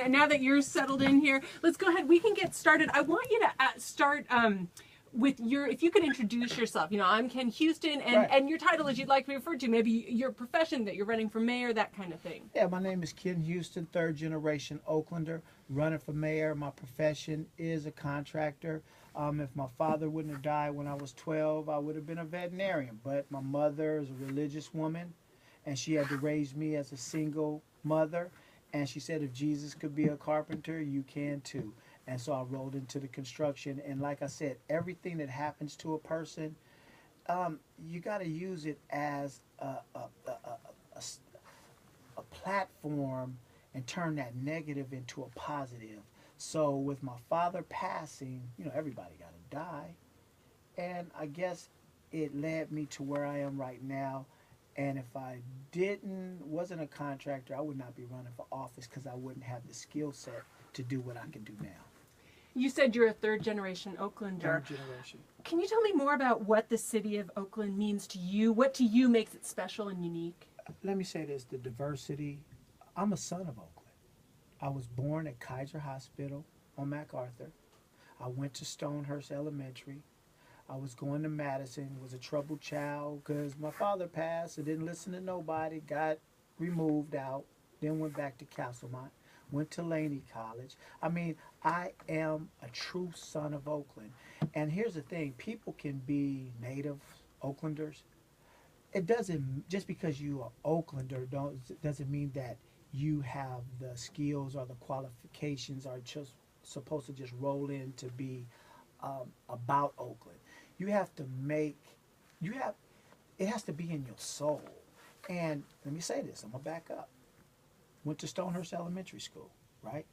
now that you're settled in here, let's go ahead. We can get started. I want you to start with if you could introduce yourself. You know, I'm Ken Houston, and your title as you'd like to be referred to, maybe your profession, that you're running for mayor, that kind of thing. Yeah, my name is Ken Houston, third generation Oaklander, running for mayor. My profession is a contractor. If my father wouldn't have died when I was 12, I would have been a veterinarian. But my mother is a religious woman, and she had to raise me as a single mother. And she said, if Jesus could be a carpenter, you can too. And so I rolled into the construction. And like I said, everything that happens to a person, you got to use it as a platform and turn that negative into a positive. So with my father passing, you know, everybody got to die. And I guess it led me to where I am right now. And if I wasn't a contractor, I would not be running for office because I wouldn't have the skill set to do what I can do now. You said you're a third generation Oaklander. Third generation. Can you tell me more about what the city of Oakland means to you? What to you makes it special and unique? Let me say this, the diversity. I'm a son of Oakland. I was born at Kaiser Hospital on MacArthur. I went to Stonehurst Elementary. I was going to Madison, was a troubled child because my father passed. I didn't listen to nobody, got removed out, then went back to Castlemont, went to Laney College. I mean, I am a true son of Oakland. And here's the thing, people can be native Oaklanders. It doesn't, just because you are Oaklander doesn't mean that you have the skills or the qualifications or just supposed to just roll in to be about Oakland. You have to it has to be in your soul. And let me say this, I'm going to back up. Went to Stonehurst Elementary School, right?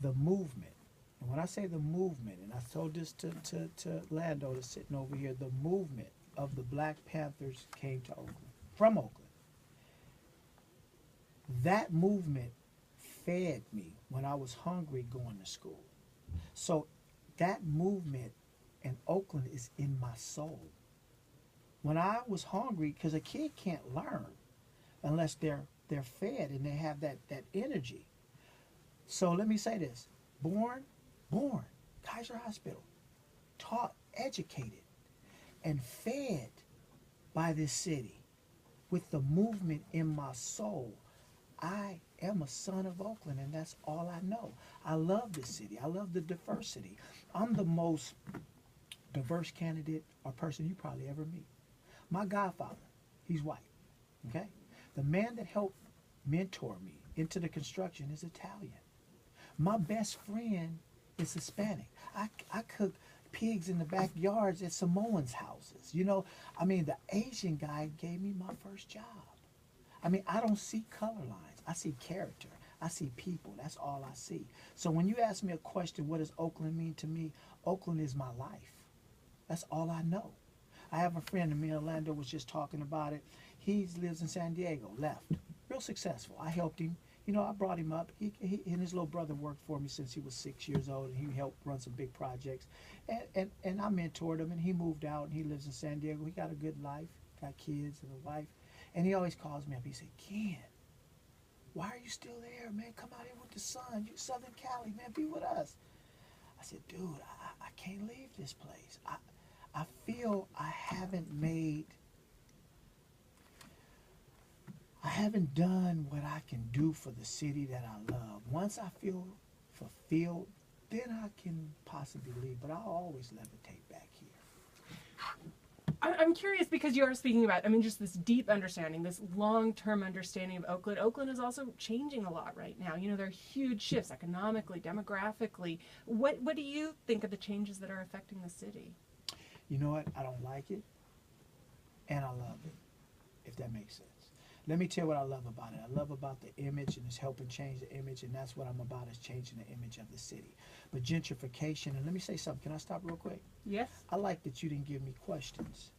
The movement, and when I say the movement, and I told this to Lando that's sitting over here, the movement of the Black Panthers came to Oakland, from Oakland. That movement fed me when I was hungry going to school. So that movement in Oakland is in my soul. When I was hungry, because a kid can't learn unless they're fed and they have that energy. So let me say this, born, Kaiser Hospital, taught, educated, and fed by this city with the movement in my soul. I am a son of Oakland, and that's all I know. I love this city. I love the diversity. I'm the most diverse candidate or person you probably ever meet. My godfather, he's white, okay? The man that helped mentor me into the construction is Italian. My best friend is Hispanic. I cook pigs in the backyards at Samoans' houses. You know, I mean, the Asian guy gave me my first job. I mean, I don't see color lines. I see character. I see people. That's all I see. So when you ask me a question, what does Oakland mean to me? Oakland is my life. That's all I know. I have a friend, and me and Orlando was just talking about it. He lives in San Diego, left. Real successful. I helped him. You know, I brought him up. He and his little brother worked for me since he was 6 years old, and he helped run some big projects. And I mentored him, and he moved out, and he lives in San Diego. He got a good life, got kids and a wife. And he always calls me up. He said, Ken, why are you still there, man? Come out here with the sun. You Southern Cali, man. Be with us. I said, dude, I can't leave this place. I feel I haven't done what I can do for the city that I love. Once I feel fulfilled, then I can possibly leave. But I'll always levitate back here. I'm curious because you are speaking about, I mean, just this deep understanding, this long-term understanding of Oakland. Oakland is also changing a lot right now. You know, there are huge shifts economically, demographically. What do you think of the changes that are affecting the city? You know what? I don't like it, and I love it, if that makes sense. Let me tell you what I love about it. I love about the image, and it's helping change the image, and that's what I'm about, is changing the image of the city. But gentrification, and let me say something. Can I stop real quick? Yes. I like that you didn't give me questions,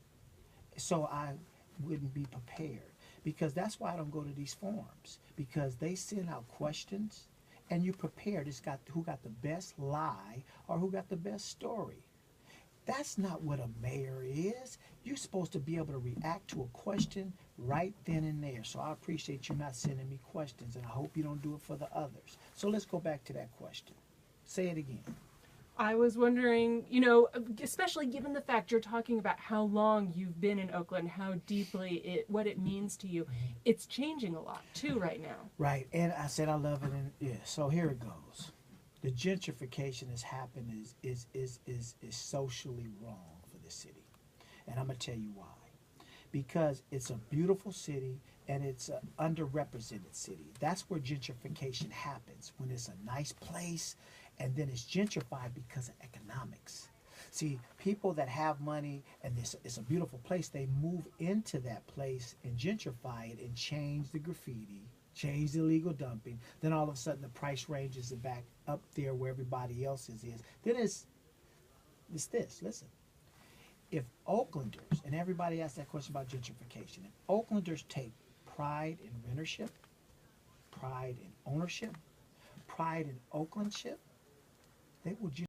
so I wouldn't be prepared. Because that's why I don't go to these forums, because they send out questions, and you prepared. It's got who got the best lie or who got the best story. That's not what a mayor is. You're supposed to be able to react to a question right then and there. So I appreciate you not sending me questions, and I hope you don't do it for the others. So let's go back to that question. Say it again. I was wondering, you know, especially given the fact you're talking about how long you've been in Oakland, how deeply what it means to you. It's changing a lot too right now. Right, and I said I love it, and yeah. So here it goes. The gentrification that's happened is socially wrong for the city, and I'm gonna tell you why. Because it's a beautiful city and it's an underrepresented city. That's where gentrification happens, when it's a nice place and then it's gentrified because of economics. See, people that have money and it's a beautiful place, they move into that place and gentrify it and change the graffiti, change the illegal dumping. Then all of a sudden the price ranges it back up there where everybody else's is. Then it's this, listen. If Oaklanders, and everybody asks that question about gentrification, if Oaklanders take pride in rentership, pride in ownership, pride in Oaklandship, they will